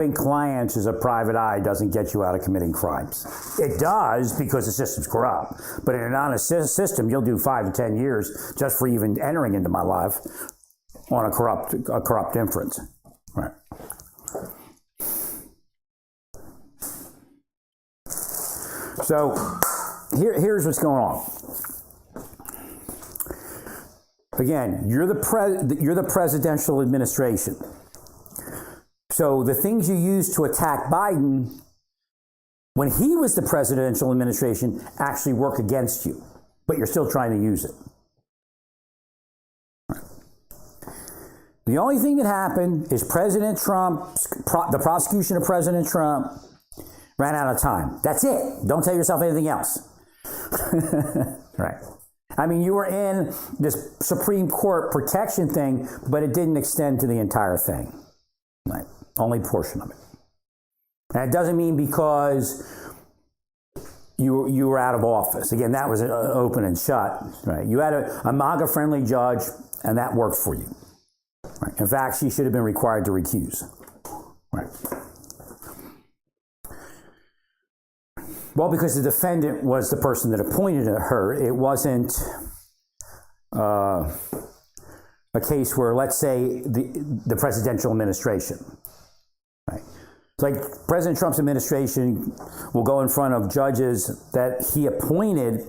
Having clients as a private eye doesn't get you out of committing crimes. It does because the system's corrupt. But in an honest system, you'll do 5 to 10 years just for even entering into my life on a corrupt inference. Right. So here's what's going on. Again, you're the presidential administration. So the things you used to attack Biden when he was the presidential administration actually work against you, but you're still trying to use it. The only thing that happened is President Trump, the prosecution of President Trump ran out of time. That's it. Don't tell yourself anything else. Right. I mean, you were in this Supreme Court protection thing, but it didn't extend to the entire thing. Right. Only a portion of it. And it doesn't mean because you were out of office. Again, that was open and shut. Right. You had a MAGA-friendly judge, and that worked for you. Right. In fact, she should have been required to recuse. Right. Well, because the defendant was the person that appointed her, it wasn't a case where, let's say, the presidential administration. Right. It's like President Trump's administration will go in front of judges that he appointed,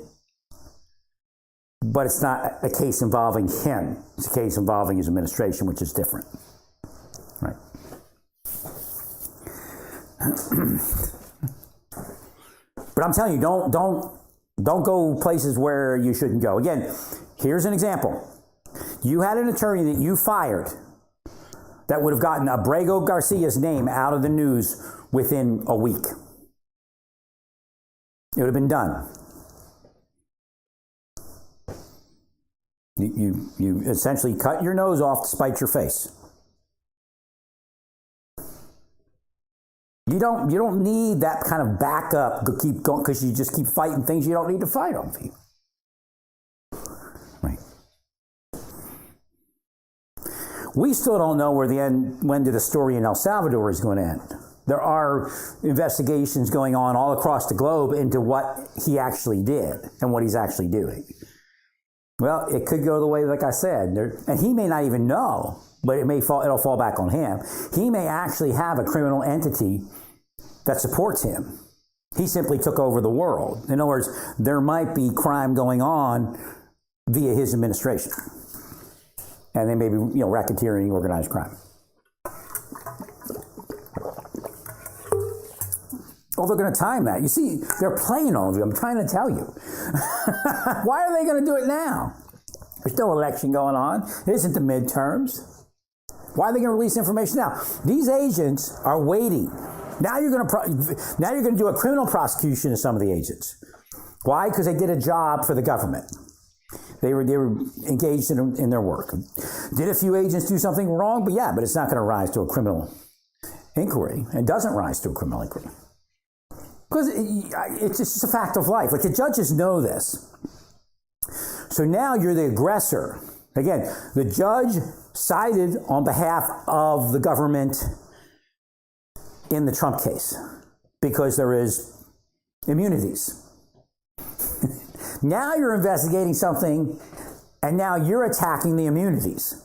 but it's not a case involving him. It's a case involving his administration, which is different. Right. But I'm telling you, don't go places where you shouldn't go. Again, here's an example. You had an attorney that you fired that would have gotten Abrego Garcia's name out of the news within a week. It would have been done. You essentially cut your nose off to spite your face. You don't need that kind of backup to keep going because you just keep fighting things you don't need to fight on. Right. We still don't know when the story in El Salvador is going to end. There are investigations going on all across the globe into what he actually did and what he's actually doing. Well, it could go the way, like I said, and he may not even know, but it'll fall back on him. He may actually have a criminal entity that supports him. He simply took over the world. In other words, there might be crime going on via his administration. And then maybe, racketeering, organized crime. Oh, they're going to time that. You see, they're playing on you. I'm trying to tell you. Why are they going to do it now? There's no election going on. It isn't the midterms. Why are they going to release information now? These agents are waiting. Now you're going to do a criminal prosecution of some of the agents. Why? Because they did a job for the government. They were engaged in their work. Did a few agents do something wrong? But it's not going to rise to a criminal inquiry. It doesn't rise to a criminal inquiry. Because it's just a fact of life. Like, the judges know this. So now you're the aggressor. Again, the judge sided on behalf of the government in the Trump case because there is immunities. Now you're investigating something, and now you're attacking the immunities.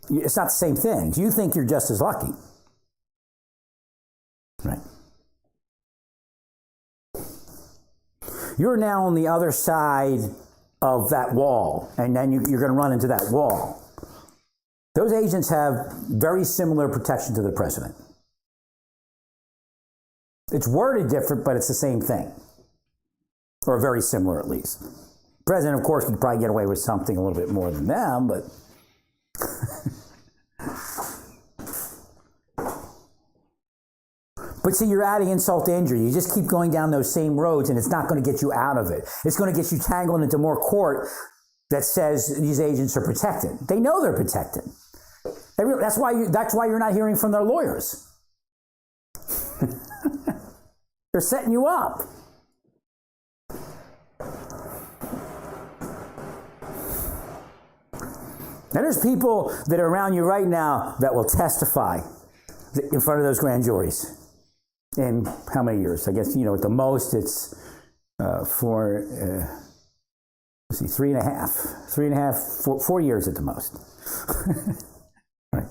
It's not the same thing. You think you're just as lucky. Right. You're now on the other side of that wall, and then you're going to run into that wall. Those agents have very similar protection to the president. It's worded different, but it's the same thing. Or very similar, at least. The president, of course, could probably get away with something a little bit more than them, but... But see, you're adding insult to injury. You just keep going down those same roads, and it's not going to get you out of it. It's going to get you tangled into more court that says these agents are protected. They know they're protected. That's why you're not hearing from their lawyers. They're setting you up. And there's people that are around you right now that will testify in front of those grand juries. In how many years? I guess, at the most it's 4 years at the most. Right.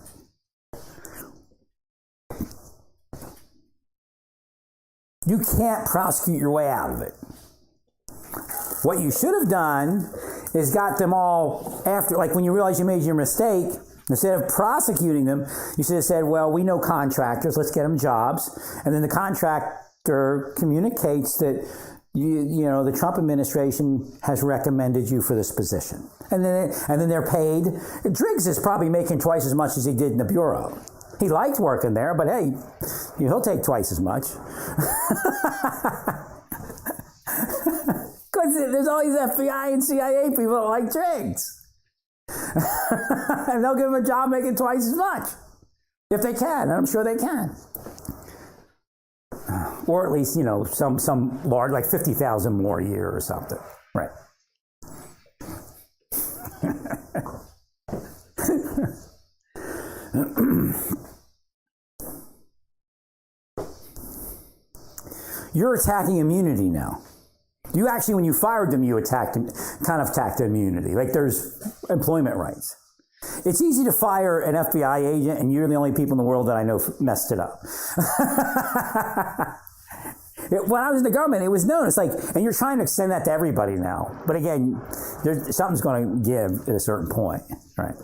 You can't prosecute your way out of it. What you should have done is got them all after, like when you realize you made your mistake, instead of prosecuting them, you should have said, well, we know contractors, let's get them jobs. And then the contractor communicates that, the Trump administration has recommended you for this position. And then they're paid. Driggs is probably making twice as much as he did in the Bureau. He liked working there, but hey, he'll take twice as much. Because there's all these FBI and CIA people that like Driggs. And they'll give him a job making twice as much. If they can, and I'm sure they can. Or at least, some large, like 50,000 more a year or something. Right. You're attacking immunity now. You actually, when you fired them, you attacked immunity. Like there's employment rights. It's easy to fire an FBI agent, and you're the only people in the world that I know messed it up. When I was in the government, it was known. It's like, and you're trying to extend that to everybody now. But again, something's going to give at a certain point, right?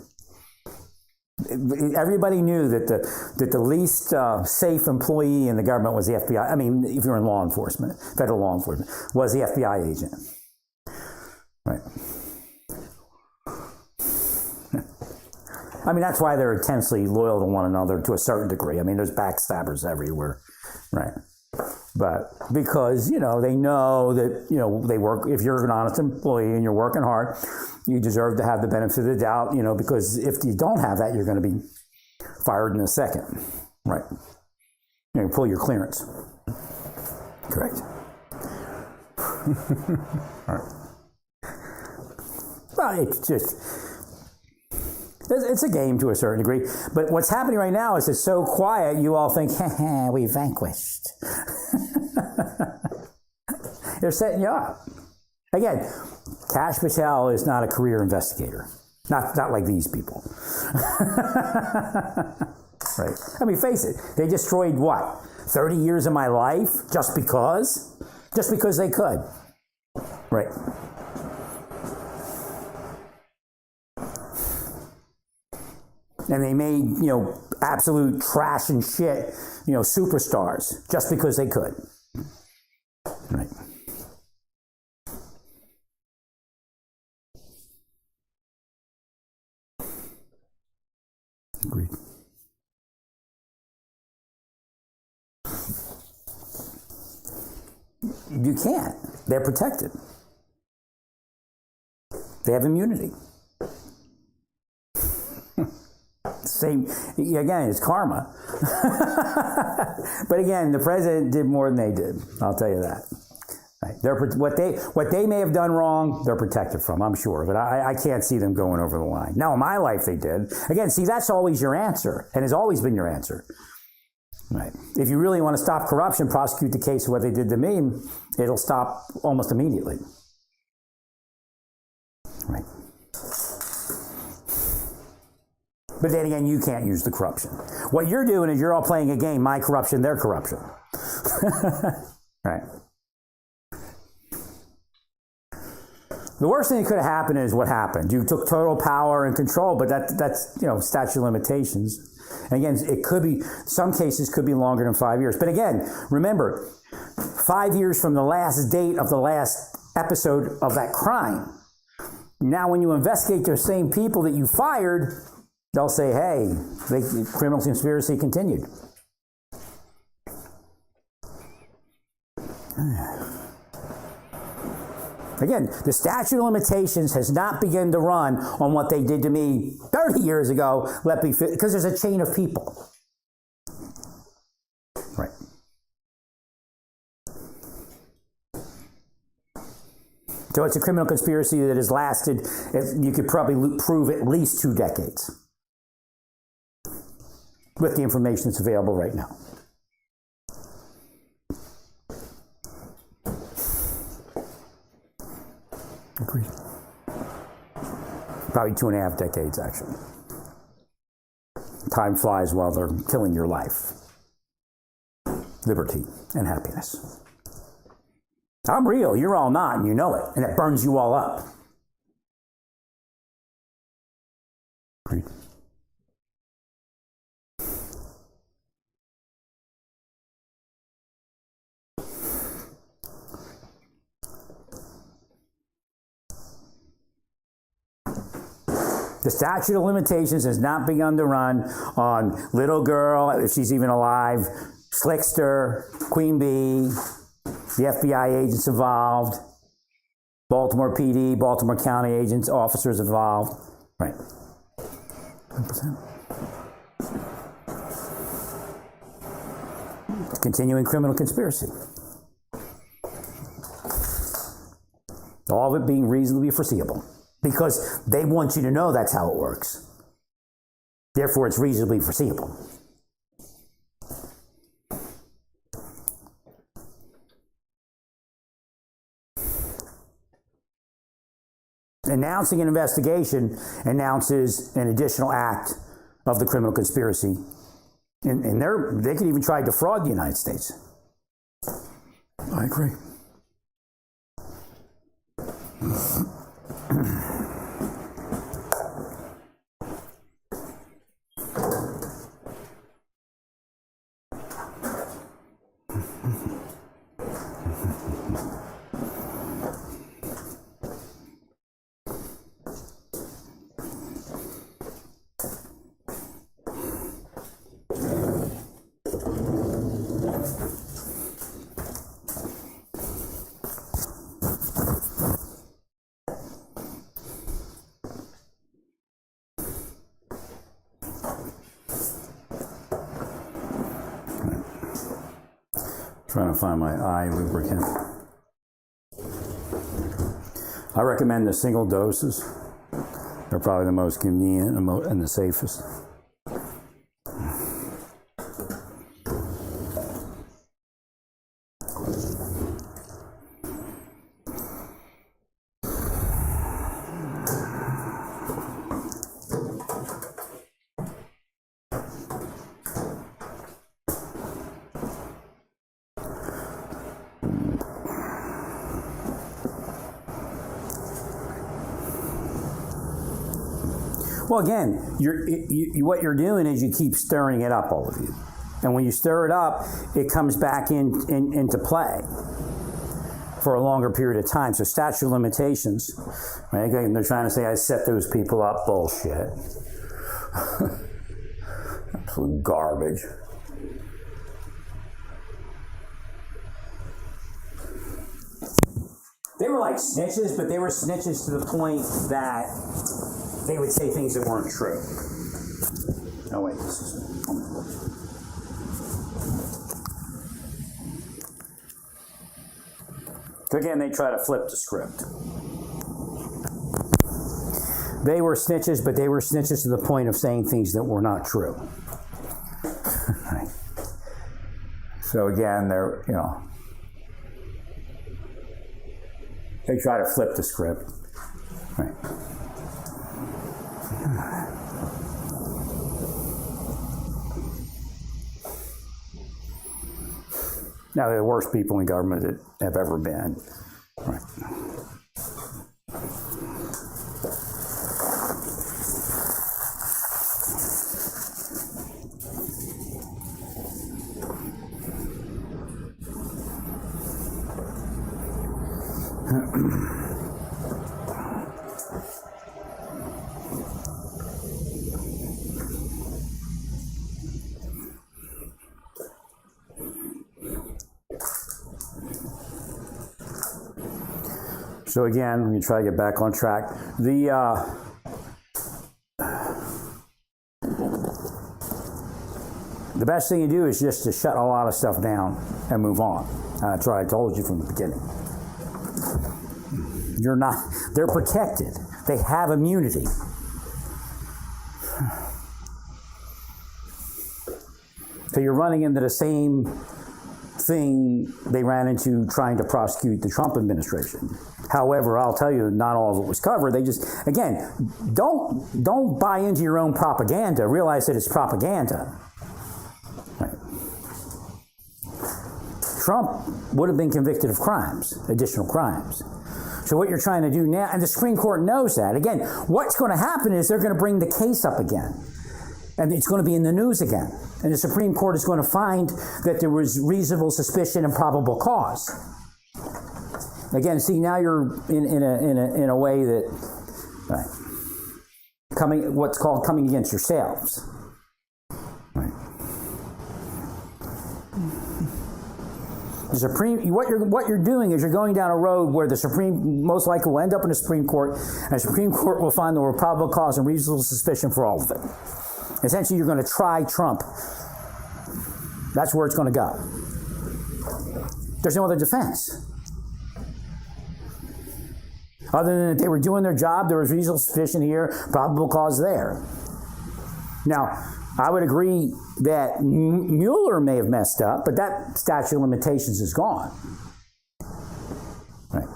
Everybody knew that the least safe employee in the government was the FBI. I mean, if you're in law enforcement, federal law enforcement, was the FBI agent, right? I mean, that's why they're intensely loyal to one another to a certain degree. I mean, there's backstabbers everywhere, right? But because, they know that, they work, if you're an honest employee and you're working hard, you deserve to have the benefit of the doubt, because if you don't have that, you're going to be fired in a second, right? Pull your clearance. Correct. All right. Well, it's a game to a certain degree. But what's happening right now is it's so quiet, you all think, we vanquished. They're setting you up. Again, Kash Patel is not a career investigator. Not like these people. Right? I mean, face it. They destroyed what? 30 years of my life just because? Just because they could. Right. And they made, absolute trash and shit, superstars just because they could. Right. Agreed. You can't. They're protected. They have immunity. Same, again, it's karma. But again, the president did more than they did. I'll tell you that. Right. What they may have done wrong, they're protected from, I'm sure. But I can't see them going over the line. Now, in my life, they did. Again, see, that's always your answer, and has always been your answer. Right. If you really want to stop corruption, prosecute the case of what they did to me, it'll stop almost immediately. Right. But then again, you can't use the corruption. What you're doing is you're all playing a game, my corruption, their corruption. Right. The worst thing that could have happened is what happened. You took total power and control, but that's statute of limitations. And again, it could be, some cases could be longer than 5 years. But again, remember, 5 years from the last date of the last episode of that crime. Now, when you investigate those same people that you fired, they'll say, hey, the criminal conspiracy continued. Again, the statute of limitations has not begun to run on what they did to me 30 years ago, because there's a chain of people. Right. So it's a criminal conspiracy that has lasted, you could probably prove, at least 2 decades. with the information that's available right now. Agreed. Probably 2.5 decades, actually. Time flies while they're killing your life. Liberty and happiness. I'm real, you're all not, and you know it, and it burns you all up. Agreed. The statute of limitations has not begun to run on little girl, if she's even alive, Slickster, Queen Bee, the FBI agents involved, Baltimore PD, Baltimore County agents, officers involved. Right. 100%. Continuing criminal conspiracy. All of it being reasonably foreseeable. Because they want you to know that's how it works. Therefore, it's reasonably foreseeable. Announcing an investigation announces an additional act of the criminal conspiracy. And they could even try to defraud the United States. I agree. Trying to find my eye lubricant. I recommend the single doses. They're probably the most convenient and the safest. Well, again, what you're doing is you keep stirring it up, all of you. And when you stir it up, it comes back into play for a longer period of time. So statute of limitations, right? And they're trying to say, I set those people up. Bullshit. Absolute garbage. They were like snitches, but they were snitches to the point that they would say things that weren't true. Oh, wait. This is... So again, they try to flip the script. They were snitches, but they were snitches to the point of saying things that were not true. Right. So again, they're, they try to flip the script. Right. Now, they're the worst people in government that have ever been. Right. So again, let me try to get back on track. The best thing to do is just to shut a lot of stuff down and move on. That's what I told you from the beginning. You're not, they're protected. They have immunity. So you're running into the same thing they ran into trying to prosecute the Trump administration. However, I'll tell you, not all of it was covered. They just, again, don't buy into your own propaganda. Realize that it's propaganda. Right. Trump would have been convicted of crimes, additional crimes. So what you're trying to do now, and the Supreme Court knows that. Again, what's going to happen is they're going to bring the case up again. And it's going to be in the news again. And the Supreme Court is going to find that there was reasonable suspicion and probable cause. Again, see, now you're in a way that, right, what's called coming against yourselves. Right. The Supreme, what you're doing is you're going down a road where the Supreme most likely will end up in the Supreme Court, and the Supreme Court will find there were probable cause and reasonable suspicion for all of it. Essentially, you're going to try Trump. That's where it's going to go. There's no other defense. Other than that they were doing their job, there was reasonable suspicion here, probable cause there. Now, I would agree that Mueller may have messed up, but that statute of limitations is gone. Right.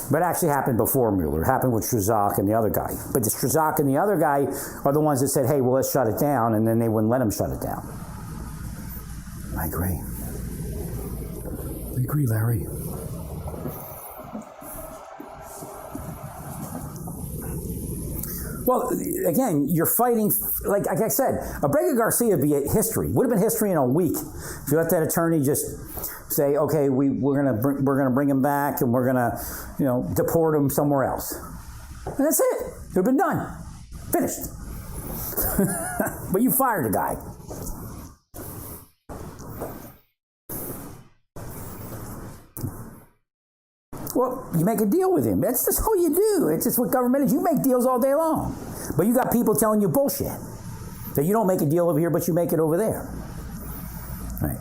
But it actually happened before Mueller. It happened with Strzok and the other guy. But the Strzok and the other guy are the ones that said, hey, well, let's shut it down, and then they wouldn't let him shut it down. I agree. I agree, Larry. Well, again, you're fighting, like I said, Abrego Garcia would be history. Would have been history in a week if you let that attorney just say, okay, we're gonna bring him back and we're gonna, deport him somewhere else, and that's it. It would have been done, finished. But you fired the guy. Well, you make a deal with him. That's just all you do. It's just what government is. You make deals all day long. But you got people telling you bullshit. That you don't make a deal over here, but you make it over there. Right.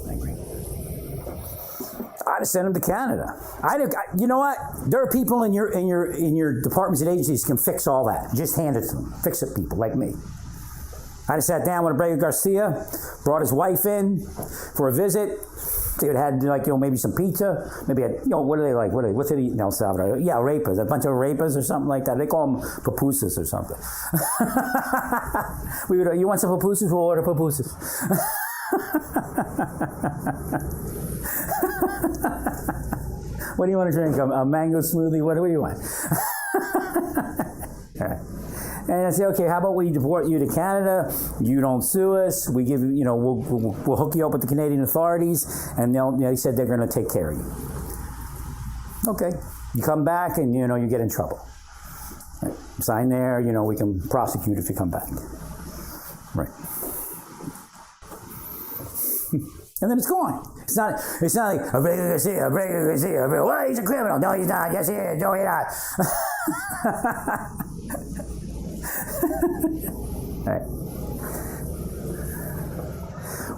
I agree. I'd have sent him to Canada. You know what? There are people in your departments and agencies can fix all that. Just hand it to them. Fix it, people like me. I'd have sat down with Abrego Garcia, brought his wife in for a visit. They would have had, maybe some pizza. Maybe what do they like? What's it eat in El Salvador? Yeah, arepas. A bunch of arepas or something like that. They call them pupusas or something. You want some pupusas? We'll order pupusas. What do you want to drink? A mango smoothie? What do you want? And I say, okay, how about we deport you to Canada? You don't sue us. We give you, we'll hook you up with the Canadian authorities, and they said they're going to take care of you. Okay, you come back, and you get in trouble. Right. Sign there. We can prosecute if you come back. Right. And then it's gone. It's not like Abrego Garcia. Well, he's a criminal. No, he's not. Yes, he is. No, he's not. Right.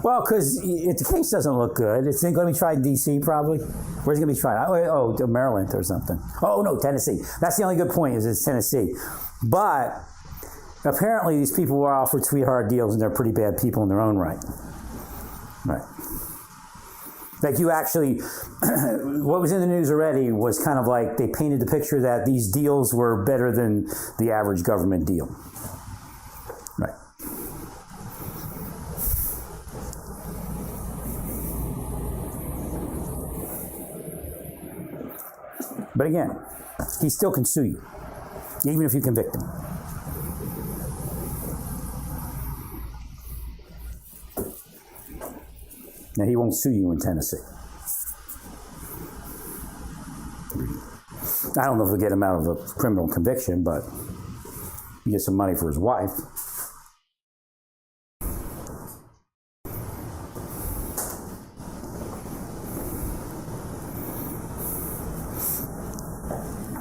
Well, because if the case doesn't look good, it's going to be tried in D.C. probably. Where's it going to be tried? Oh, Maryland or something. Oh, no, Tennessee. That's the only good point is it's Tennessee. But apparently these people were offered sweetheart deals, and they're pretty bad people in their own right. Right. Like you actually, what was in the news already was kind of like they painted the picture that these deals were better than the average government deal. Right. But again, he still can sue you, even if you convict him. Now, he won't sue you in Tennessee. I don't know if they'll get him out of a criminal conviction, but he gets some money for his wife.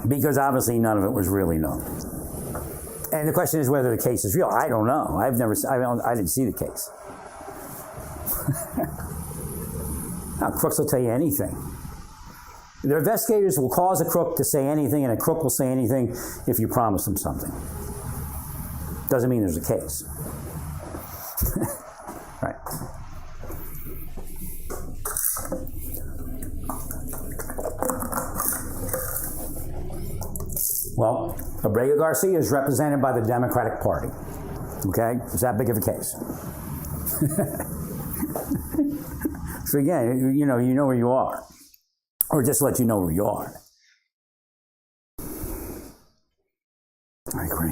Because obviously none of it was really known. And the question is whether the case is real. I don't know. I didn't see the case. Now, crooks will tell you anything. The investigators will cause a crook to say anything, and a crook will say anything if you promise them something. Doesn't mean there's a case. Right. Well, Abrego Garcia is represented by the Democratic Party. Okay? It's that big of a case. So again, you know where you are. Or just let you know where you are. I agree.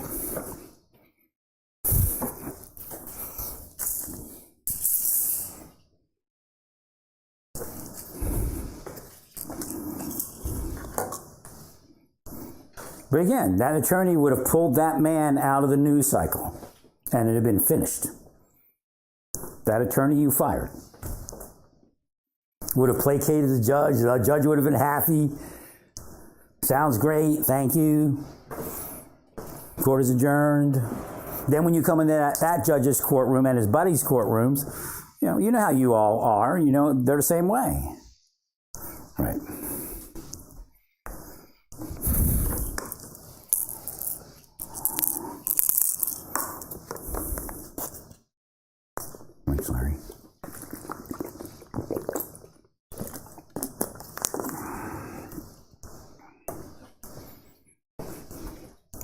But again, that attorney would have pulled that man out of the news cycle, and it had been finished. That attorney you fired would have placated the judge would have been happy. Sounds great, thank you. Court is adjourned. Then when you come into that judge's courtroom and his buddy's courtrooms, you know how you all are, they're the same way. Right. Thanks, Larry.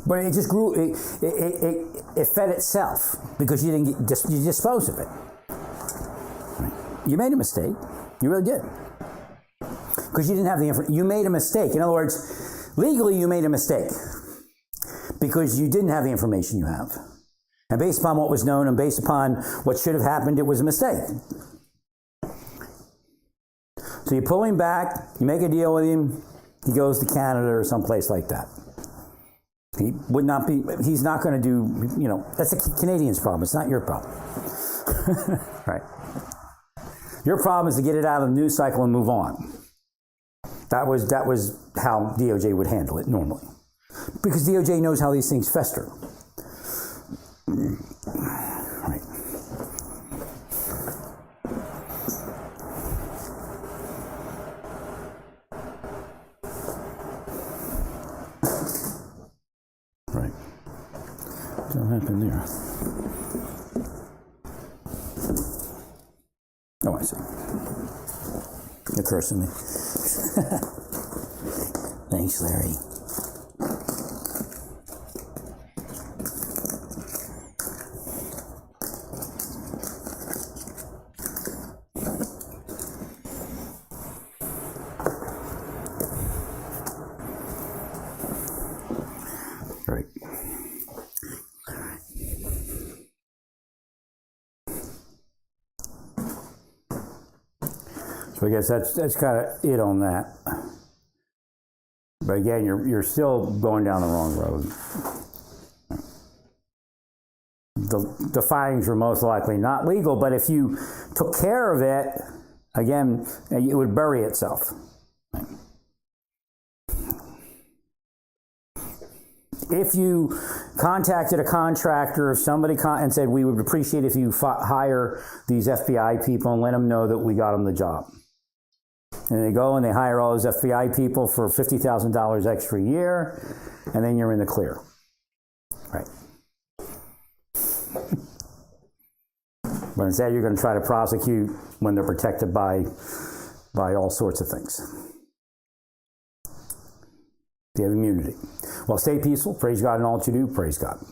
But it just grew, it fed itself because you didn't you disposed of it. You made a mistake. You really did. Because you didn't have the information. You made a mistake. In other words, legally you made a mistake because you didn't have the information you have. And based upon what was known and based upon what should have happened, it was a mistake. So you pull him back, you make a deal with him, he goes to Canada or someplace like that. He would not be, he's not going to do, that's a Canadian's problem. It's not your problem. Right. Your problem is to get it out of the news cycle and move on. That was how DOJ would handle it normally. Because DOJ knows how these things fester. Right. Right. What happened there? Oh, I see. You're cursing me. Thanks, Larry. Right. So I guess that's kind of it on that. But again, you're still going down the wrong road. The findings were most likely not legal, but if you took care of it, again, it would bury itself. If you contacted a contractor, if somebody and said, we would appreciate if you hire these FBI people and let them know that we got them the job. And they go and they hire all those FBI people for $50,000 extra a year, and then you're in the clear. Right. But instead, you're going to try to prosecute when they're protected by all sorts of things. They have immunity. Well, stay peaceful. Praise God in all that you do. Praise God.